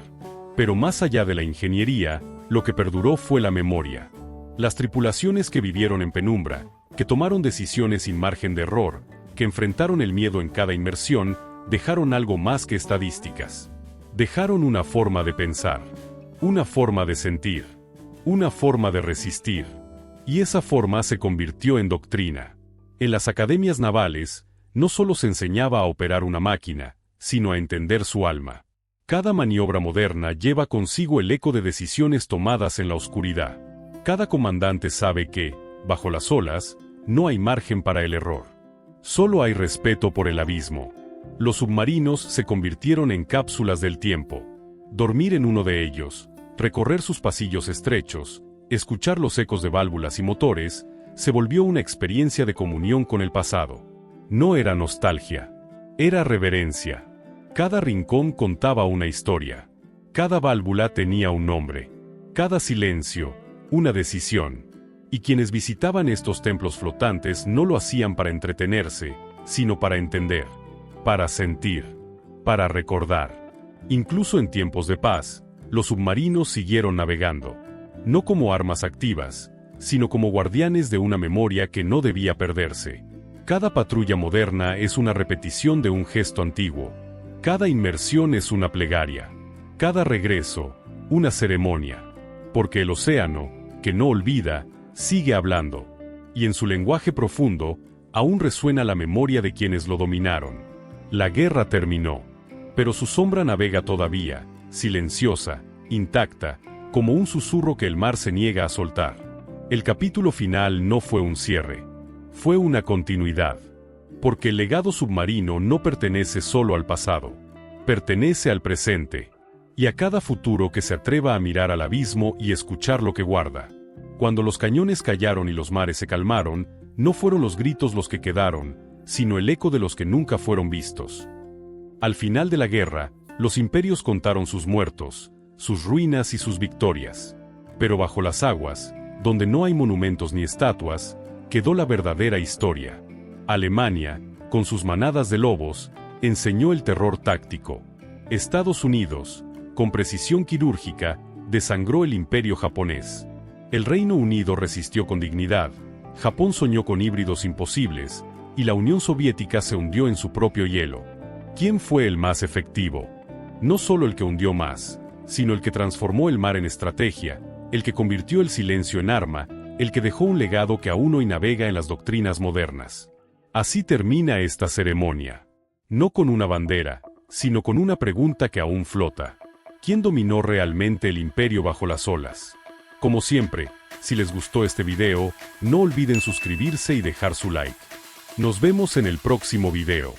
Pero más allá de la ingeniería, lo que perduró fue la memoria. Las tripulaciones que vivieron en penumbra, que tomaron decisiones sin margen de error, que enfrentaron el miedo en cada inmersión, dejaron algo más que estadísticas. Dejaron una forma de pensar, una forma de sentir, una forma de resistir. Y esa forma se convirtió en doctrina. En las academias navales, no solo se enseñaba a operar una máquina, sino a entender su alma. Cada maniobra moderna lleva consigo el eco de decisiones tomadas en la oscuridad. Cada comandante sabe que, bajo las olas, no hay margen para el error. Solo hay respeto por el abismo. Los submarinos se convirtieron en cápsulas del tiempo. Dormir en uno de ellos, recorrer sus pasillos estrechos, escuchar los ecos de válvulas y motores, se volvió una experiencia de comunión con el pasado. No era nostalgia, era reverencia. Cada rincón contaba una historia. Cada válvula tenía un nombre. Cada silencio, una decisión. Y quienes visitaban estos templos flotantes no lo hacían para entretenerse, sino para entender, para sentir, para recordar. Incluso en tiempos de paz, los submarinos siguieron navegando. No como armas activas, sino como guardianes de una memoria que no debía perderse. Cada patrulla moderna es una repetición de un gesto antiguo. Cada inmersión es una plegaria. Cada regreso, una ceremonia. Porque el océano, que no olvida, sigue hablando. Y en su lenguaje profundo, aún resuena la memoria de quienes lo dominaron. La guerra terminó. Pero su sombra navega todavía, silenciosa, intacta, como un susurro que el mar se niega a soltar. El capítulo final no fue un cierre. Fue una continuidad. Porque el legado submarino no pertenece solo al pasado. Pertenece al presente. Y a cada futuro que se atreva a mirar al abismo y escuchar lo que guarda. Cuando los cañones callaron y los mares se calmaron, no fueron los gritos los que quedaron, sino el eco de los que nunca fueron vistos. Al final de la guerra, Los imperios contaron sus muertos, sus ruinas y sus victorias. Pero bajo las aguas, donde no hay monumentos ni estatuas, quedó la verdadera historia. Alemania, con sus manadas de lobos, enseñó el terror táctico. Estados Unidos, con precisión quirúrgica, desangró el imperio japonés. El Reino Unido resistió con dignidad, Japón soñó con híbridos imposibles, y la Unión Soviética se hundió en su propio hielo. ¿Quién fue el más efectivo? No solo el que hundió más, sino el que transformó el mar en estrategia, el que convirtió el silencio en arma, el que dejó un legado que aún hoy navega en las doctrinas modernas. Así termina esta ceremonia. No con una bandera, sino con una pregunta que aún flota. ¿Quién dominó realmente el imperio bajo las olas? Como siempre, si les gustó este video, no olviden suscribirse y dejar su like. Nos vemos en el próximo video.